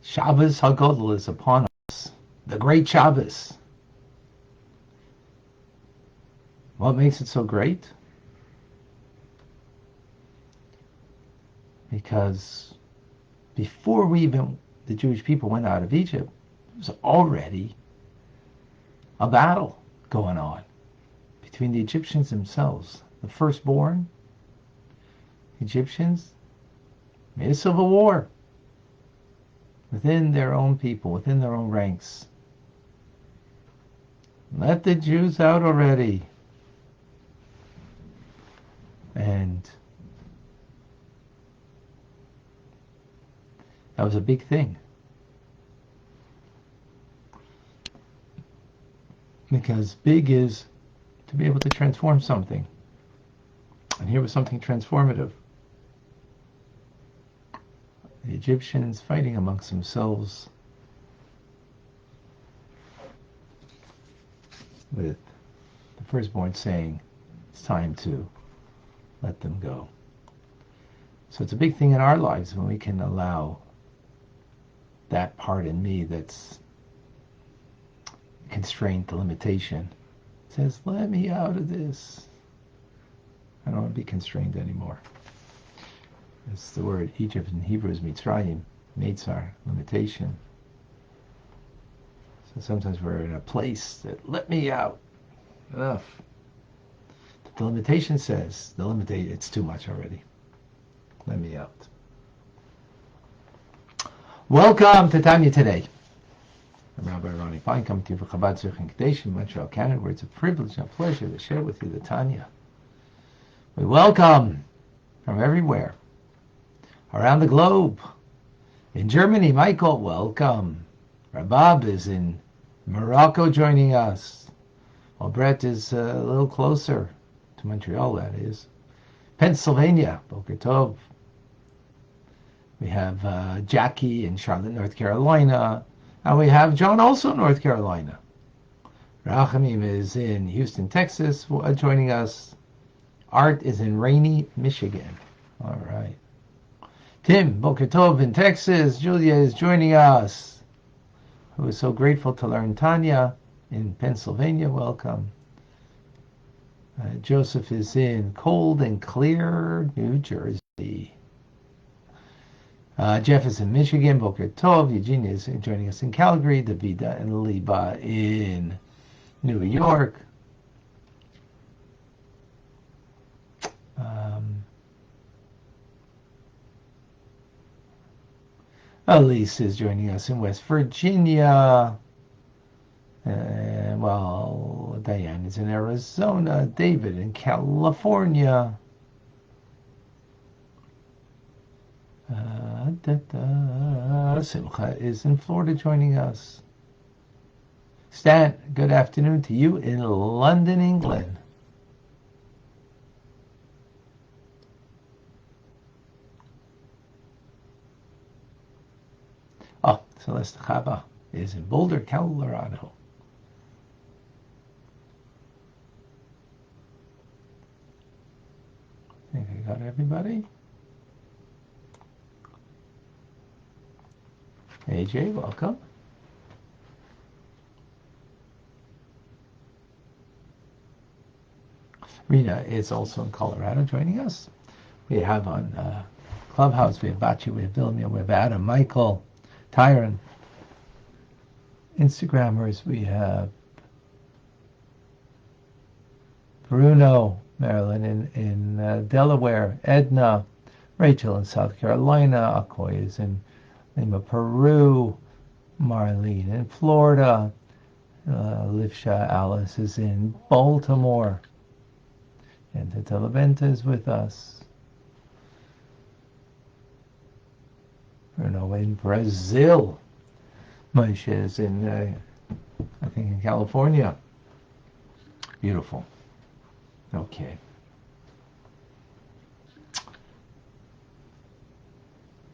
Shabbos HaGodol is upon us. The great Shabbos. What makes it so great? Because before the Jewish people went out of Egypt, there was already a battle going on between the Egyptians themselves. The firstborn Egyptians made a civil war within their own people, within their own ranks. Let the Jews out already. And that was a big thing. Because big is to be able to transform something. And here was something transformative. The Egyptians fighting amongst themselves with the firstborn saying, it's time to let them go. So it's a big thing in our lives when we can allow that part in me that's constraint, the limitation, says, let me out of this. I don't want to be constrained anymore. It's the word Egypt in Hebrew is Mitzrayim, Meitzar, limitation. So sometimes we're in a place that, let me out. Enough. But the limitation says, it's too much already. Let me out. Welcome to Tanya today. I'm Rabbi Ronnie Fine, coming to you for Chabad Zurich and Kadesh in Montreal, Canada, where it's a privilege and a pleasure to share with you the Tanya. We welcome from everywhere, around the globe. In Germany, Michael, welcome. Rabbi is in Morocco joining us. Well, Brett is a little closer to Montreal, that is. Pennsylvania, Boker Tov. We have Jackie in Charlotte, North Carolina. And we have John also in North Carolina. Rachamim is in Houston, Texas, joining us. Art is in rainy Michigan. All right. Tim, Boker Tov in Texas. Julia is joining us, who is so grateful to learn Tanya in Pennsylvania. Welcome. Joseph is in cold and clear New Jersey. Jeff is in Michigan. Boker Tov. Eugenia is joining us in Calgary. Davida and Liba in New York. Elise is joining us in West Virginia. Diane is in Arizona. David in California. Simcha is in Florida joining us. Stan, good afternoon to you in London, England. Oh, Celeste Chaba is in Boulder, Colorado. I think I got everybody. AJ, welcome. Rena is also in Colorado joining us. We have on Clubhouse, we have Bachi, we have Vilnia, we have Adam, Michael, Tyron. Instagrammers, we have Bruno, Maryland in Delaware, Edna, Rachel in South Carolina, Akoy is in Lima, Peru, Marlene in Florida, Livsha Alice is in Baltimore, and Teteleventa is with us. Bruno in Brazil. Moshe is in, I think, in California. Beautiful. Okay.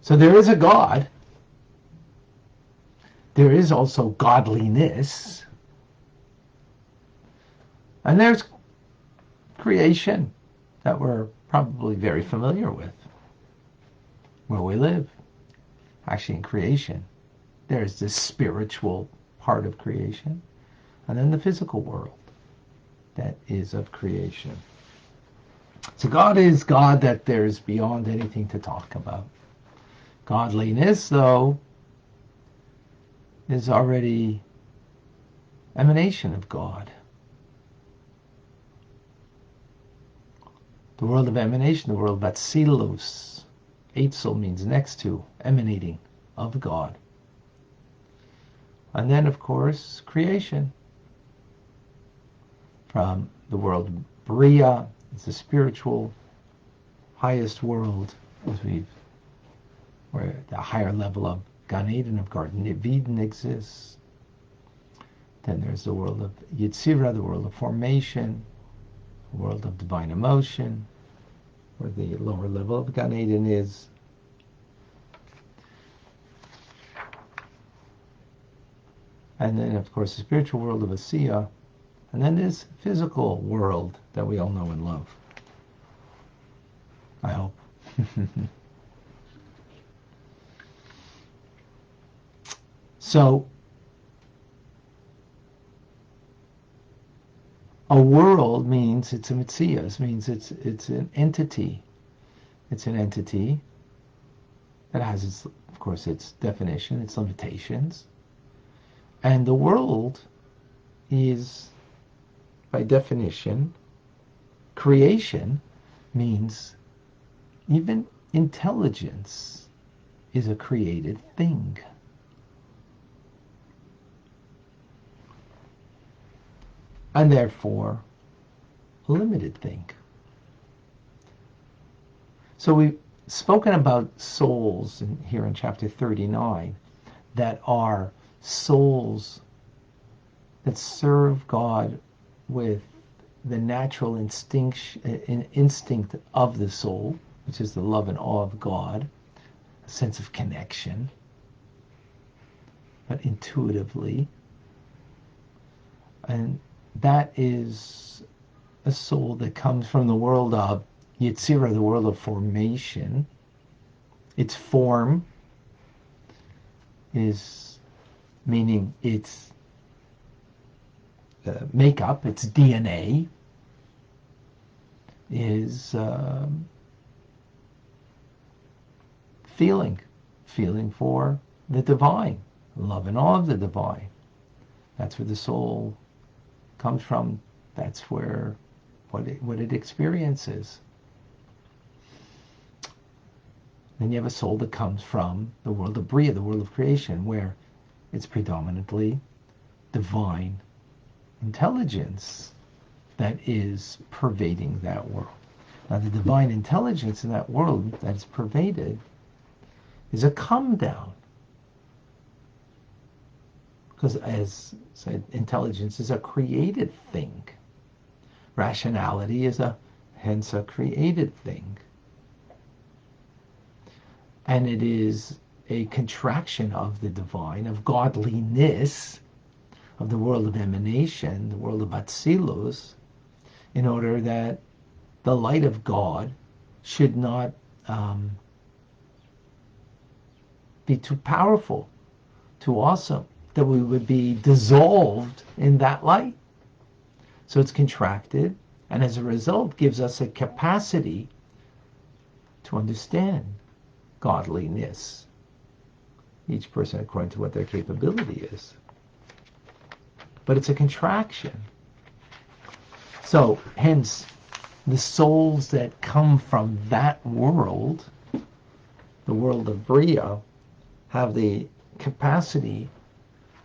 So there is a God. There is also godliness. And there's creation that we're probably very familiar with, where we live. Actually, in creation, there's the spiritual part of creation, and then the physical world that is of creation. So God is God that there's beyond anything to talk about. Godliness, though, is already emanation of God. The world of emanation, the world of Atzilus. Eitzel means next to, emanating of God. And then, of course, creation. From the world of Bria, it's the spiritual highest world, where the higher level of Gan Eden, of Garden of Eden exists. Then there's the world of Yetzirah, the world of formation, the world of divine emotion, where the lower level of Gan Eden is. And then, of course, the spiritual world of Asiya, and then this physical world that we all know and love. I hope. So, a world means it's a mitzias, means it's an entity. It's an entity that has its, of course, its definition, its limitations. And the world is, by definition, creation means even intelligence is a created thing. And therefore, a limited thing. So we've spoken about souls here in chapter 39 that are souls that serve God with the natural instinct of the soul, which is the love and awe of God, a sense of connection, but intuitively. And that is a soul that comes from the world of Yetzirah, the world of formation. Its form is meaning its makeup, its DNA is feeling for the divine, love and awe of the divine. That's where the soul comes from. That's where what it experiences. Then you have a soul that comes from the world of Bria, the world of creation, where it's predominantly divine intelligence that is pervading that world. Now, the divine intelligence in that world that's pervaded is a come down. Because, as said, intelligence is a created thing. Rationality is hence a created thing. And it is a contraction of the divine, of godliness, of the world of emanation, the world of Atzilus, in order that the light of God should not be too powerful, too awesome, that we would be dissolved in that light. So it's contracted, and as a result gives us a capacity to understand godliness. Each person according to what their capability is. But it's a contraction. So, hence, the souls that come from that world, the world of Bria, have the capacity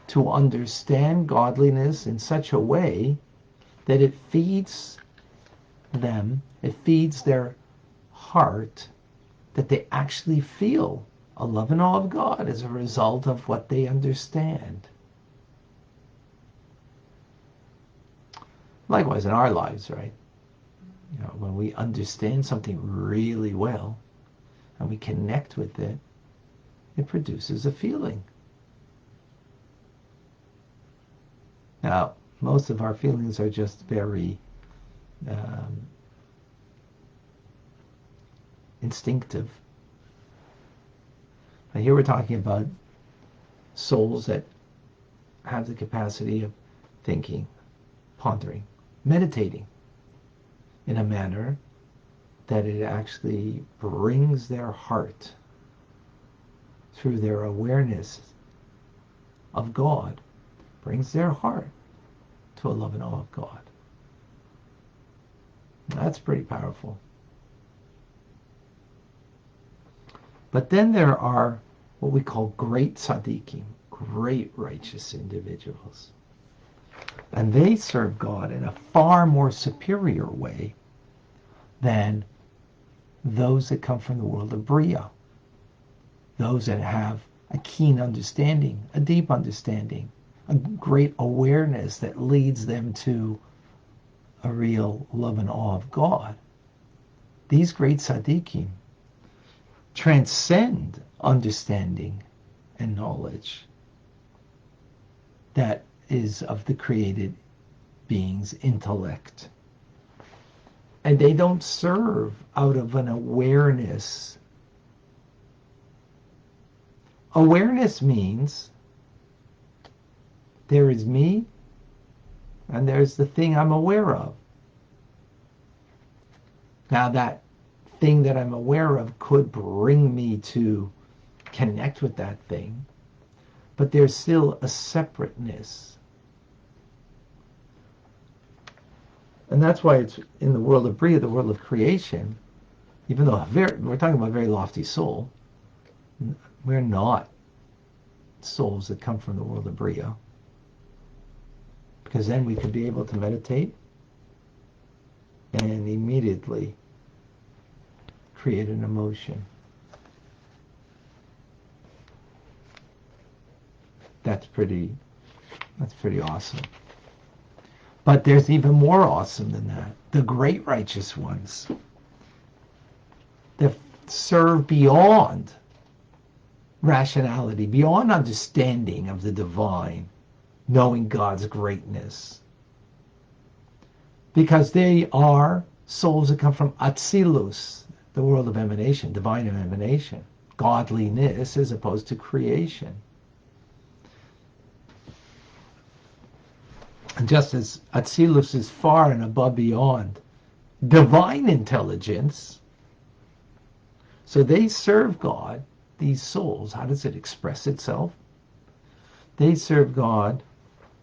to understand godliness in such a way that it feeds them, it feeds their heart, that they actually feel a love and awe of God as a result of what they understand. Likewise in our lives, right? You know, when we understand something really well and we connect with it, it produces a feeling. Now, most of our feelings are just very instinctive. And here we're talking about souls that have the capacity of thinking, pondering, meditating in a manner that it actually brings their heart through their awareness of God, brings their heart to a love and awe of God. That's pretty powerful. But then there are what we call great tzaddikim, great righteous individuals. And they serve God in a far more superior way than those that come from the world of Bria. Those that have a keen understanding, a deep understanding, a great awareness that leads them to a real love and awe of God. These great tzaddikim transcend understanding and knowledge that is of the created being's intellect. And they don't serve out of an awareness. Awareness means there is me and there's the thing I'm aware of. Now that thing that I'm aware of could bring me to connect with that thing, but there's still a separateness. And that's why it's in the world of Bria, the world of creation, even though we're talking about a very lofty soul, we're not souls that come from the world of Bria. Because then we could be able to meditate and immediately create an emotion. That's pretty awesome. But there's even more awesome than that. The great righteous ones that serve beyond rationality, beyond understanding of the divine, knowing God's greatness. Because they are souls that come from Atzilus, the world of emanation, divine emanation, godliness as opposed to creation. And just as Atzilus is far and above beyond divine intelligence, so they serve God, these souls. How does it express itself? They serve God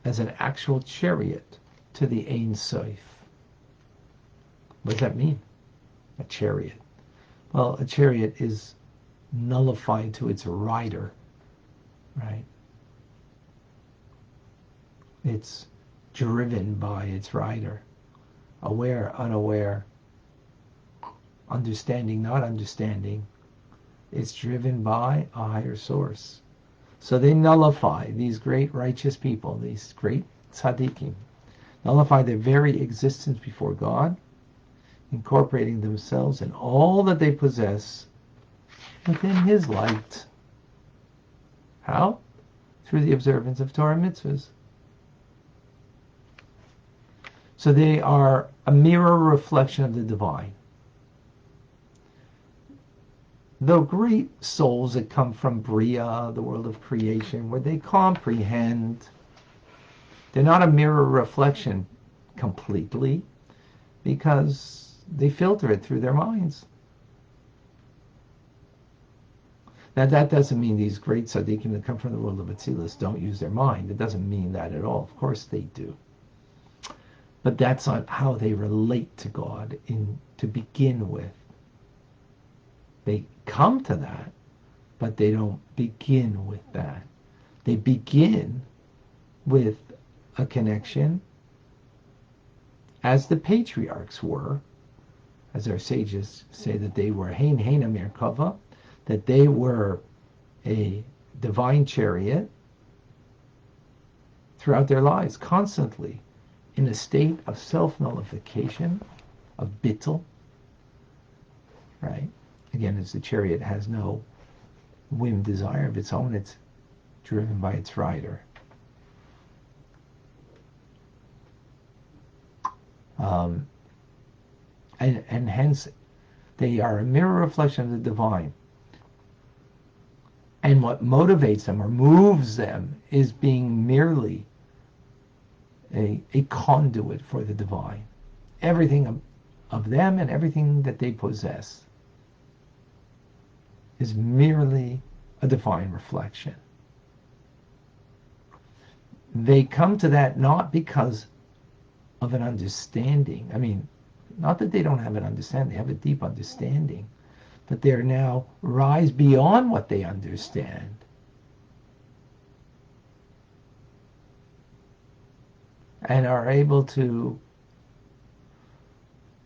as an actual chariot to the Ein Sof. What does that mean? A chariot. Well, a chariot is nullified to its rider, right? It's driven by its rider. Aware, unaware, understanding, not understanding. It's driven by a higher source. So they nullify, these great righteous people, these great tzaddikim, nullify their very existence before God, incorporating themselves and all that they possess within His light. How? Through the observance of Torah mitzvahs. So they are a mirror reflection of the divine. The great souls that come from Bria, the world of creation, where they comprehend, they're not a mirror reflection completely, because they filter it through their minds. Now that doesn't mean these great tzaddikim that come from the world of Atzilus don't use their mind. It doesn't mean that at all. Of course they do. But that's not how they relate to God to begin with. They come to that, but they don't begin with that. They begin with a connection, as the patriarchs were, as our sages say that they were Hein Heina Merkava, that they were a divine chariot throughout their lives, constantly in a state of self-nullification, of bittul, right? Again, as the chariot has no whim, desire of its own, it's driven by its rider. And hence, they are a mirror reflection of the divine. And what motivates them or moves them is being merely a conduit for the divine. Everything of them and everything that they possess is merely a divine reflection. They come to that not because of an understanding. I mean, not that they don't have an understanding, they have a deep understanding, but they're now rise beyond what they understand. And are able to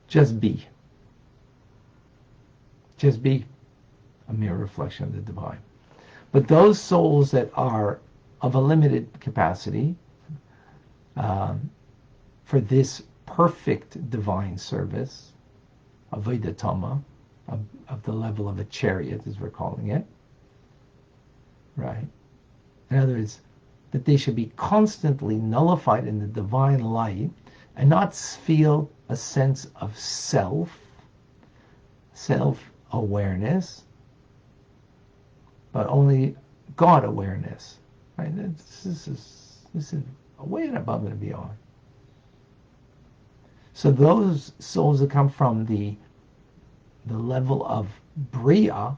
just be. Just be a mere reflection of the divine. But those souls that are of a limited capacity for this perfect divine service, avodah tama, of the level of a chariot, as we're calling it, right? In other words, that they should be constantly nullified in the divine light and not feel a sense of self-awareness, but only God awareness. Right? This is way and above and beyond. So those souls that come from the level of Bria,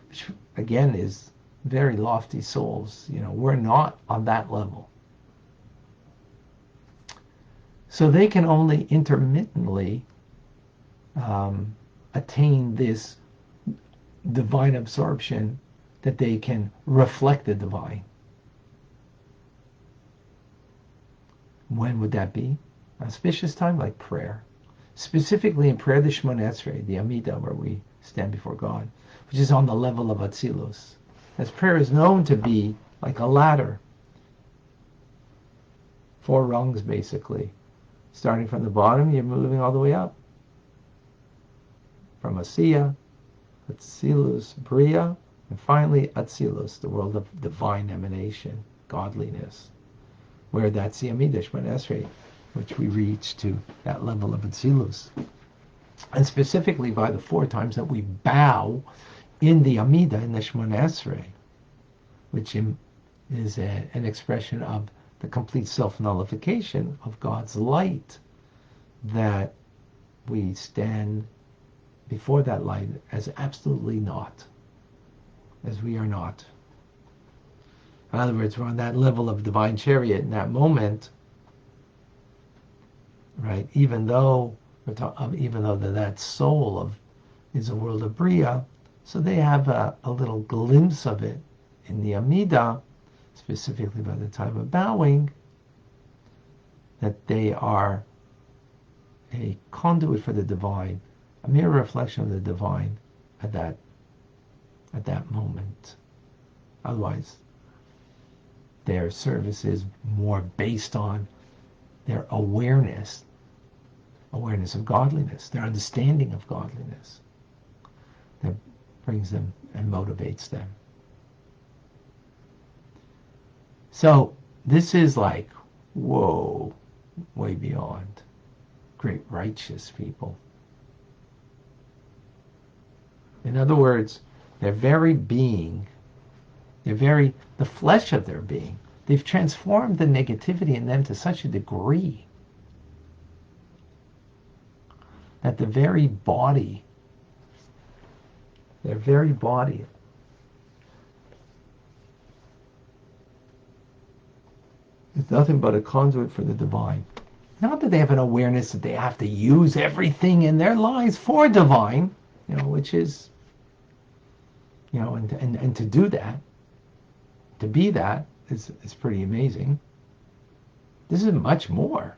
which again is very lofty souls, we're not on that level. So they can only intermittently attain this divine absorption, that they can reflect the divine. When would that be? Auspicious time, like prayer. Specifically in prayer, the Shemona Esrei, the Amidah, where we stand before God, which is on the level of Atzilus. As prayer is known to be like a ladder. 4 rungs, basically. Starting from the bottom, you're moving all the way up. From Asiya, Atzilus, Bria, and finally Atzilus, the world of divine emanation, godliness, where that's the Amidah, Shemona Esrei, which we reach to that level of Atzilus. And specifically by the 4 times that we bow in the Amidah, in the Shemona Esrei, which is an expression of the complete self-nullification of God's light, that we stand before that light as absolutely not, as we are not. In other words, we're on that level of divine chariot in that moment, right? Even though that soul is a world of Bria, so they have a little glimpse of it in the Amidah, specifically by the time of bowing, that they are a conduit for the divine, a mere reflection of the divine at that moment. Otherwise, their service is more based on their awareness of godliness, their understanding of godliness, that brings them and motivates them. So this is like, whoa, way beyond great righteous people. In other words, their very being, the flesh of their being, they've transformed the negativity in them to such a degree that their very body is nothing but a conduit for the divine. Not that they have an awareness that they have to use everything in their lives for divine, which is, and to do that, to be that is pretty amazing. This is much more.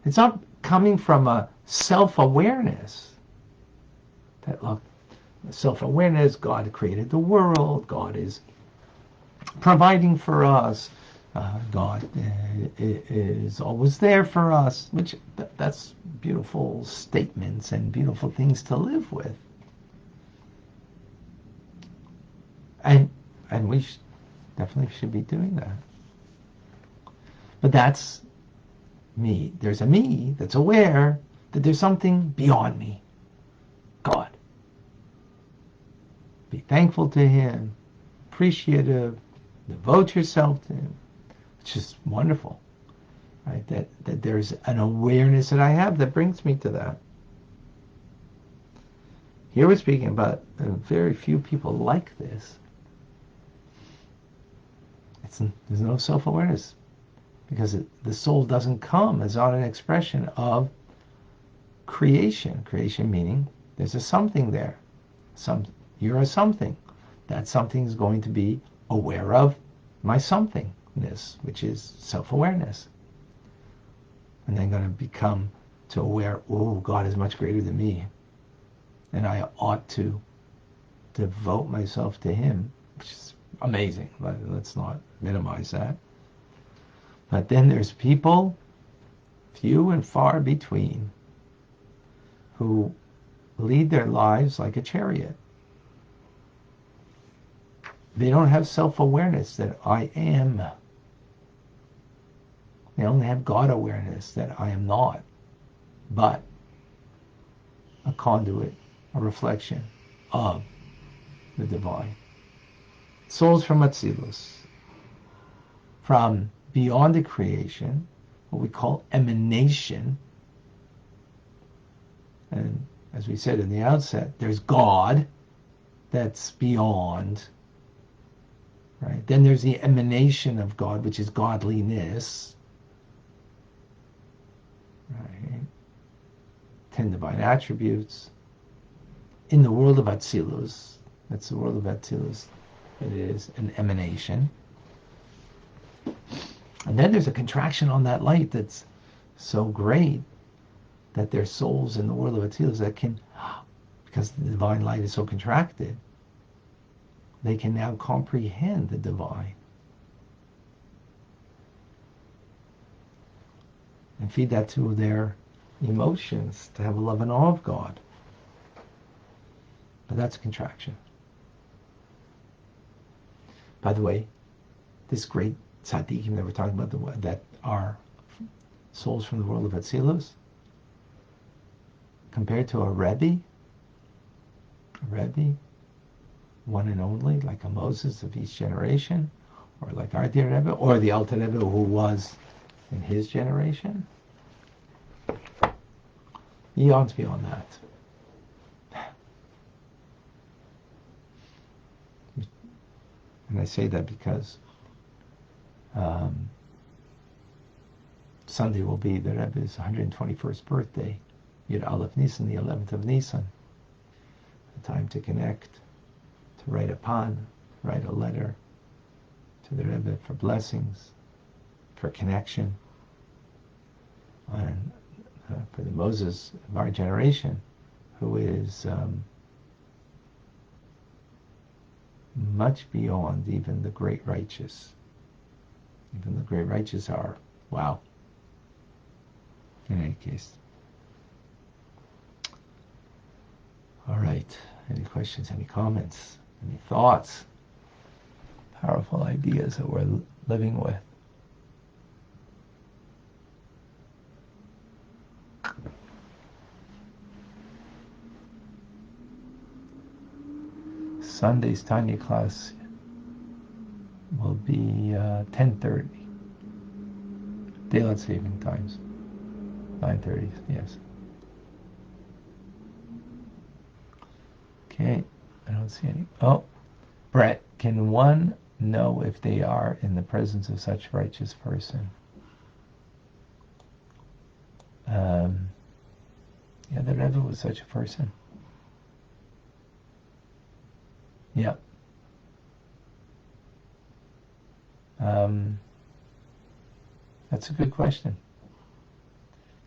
It's not coming from a self-awareness. That, look, self-awareness, God created the world, God is providing for us, God is always there for us, which that's beautiful statements and beautiful things to live with. And we definitely should be doing that. But that's me. There's a me that's aware that there's something beyond me. God. be thankful to him, appreciative, devote yourself to him. It's just wonderful, right? That there's an awareness that I have that brings me to that. Here we're speaking about very few people like this. There's no self-awareness because the soul doesn't come as on an expression of creation. Creation meaning there's a something there. You're a something. That something is going to be aware of my somethingness, which is self-awareness. And then going to become to aware, oh, God is much greater than me. And I ought to devote myself to him, which is amazing. Let's not minimize that. But then there's people, few and far between, who lead their lives like a chariot. They don't have self-awareness that I am. They only have God awareness that I am not, but a conduit, a reflection of the divine. Souls from Atzilus, from beyond the creation, what we call emanation. And as we said in the outset, there's God that's beyond, right? Then there's the emanation of God, which is godliness, right? 10 divine attributes. In the world of Atzilus, that's the world of Atzilus, it is an emanation. And then there's a contraction on that light that's so great that there's souls in the world of Atzilus that can, because the divine light is so contracted, they can now comprehend the divine and feed that to their emotions to have a love and awe of God. But that's a contraction. By the way, this great tzaddikim that we're talking about, that are souls from the world of Atzilus, compared to a Rabbi, one and only, like a Moses of each generation, or like our dear Rebbe, or the Alter Rebbe who was in his generation, eons beyond that. And I say that because Sunday will be the Rebbe's 121st birthday, Yud Aleph Nisan, the 11th of Nisan. A time to connect, to write a letter to the Rebbe for blessings, for connection, and for the Moses of our generation, who is much beyond even the great righteous. Even the great righteous are, wow. In any case. All right. Any questions, any comments, any thoughts? Powerful ideas that we're living with. Sunday's Tanya class will be 10:30. Daylight saving times. 9:30, yes. Okay, I don't see any. Oh, Brett, can one know if they are in the presence of such righteous person? Yeah, the Rebbe was such a person. Yeah. That's a good question.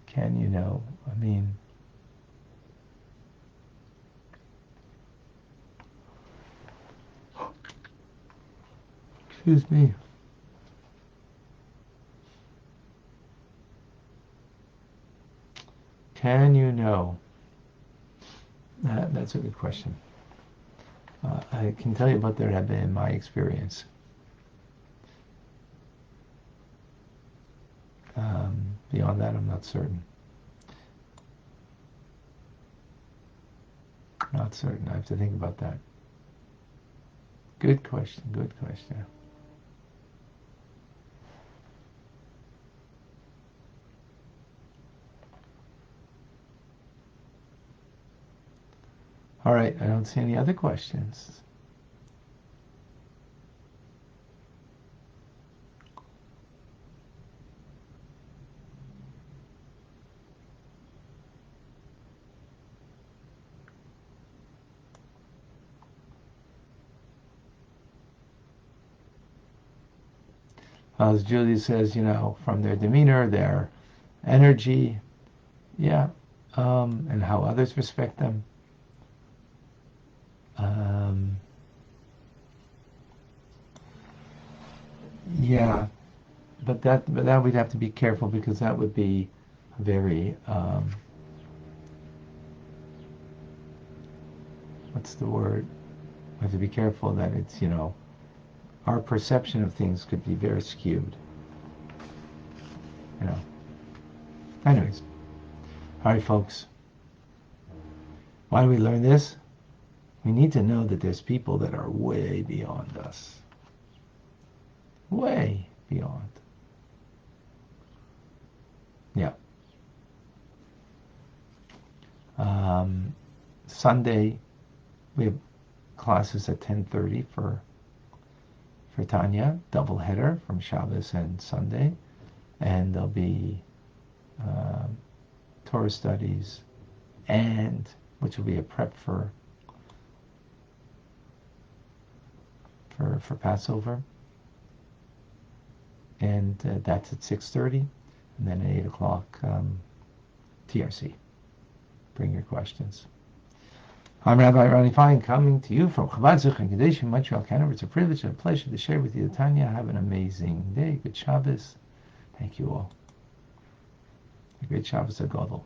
Can you know? I mean, excuse me. Can you know? That's a good question. I can tell you about the Rebbe in my experience. Beyond that, I'm not certain. Not certain. I have to think about that. Good question. Good question. All right, I don't see any other questions. As Julie says, from their demeanor, their energy, yeah, and how others respect them. Yeah, but that we'd have to be careful, because that would be very what's the word? We have to be careful that it's our perception of things could be very skewed. Anyways, all right, folks. Why do we learn this? We need to know that there's people that are way beyond us. Way beyond. Yeah. Sunday, we have classes at 10:30 for Tanya, double header from Shabbos and Sunday, and there'll be Torah studies, and which will be a prep for Passover, and that's at 6:30, and then at 8:00 TRC. Bring your questions. I'm Rabbi Ronnie Fine, coming to you from Chabad.Chabad, Montreal, Canada. It's a privilege and a pleasure to share with you, Tanya. Have an amazing day. Good Shabbos. Thank you all. A great Shabbos Agadol.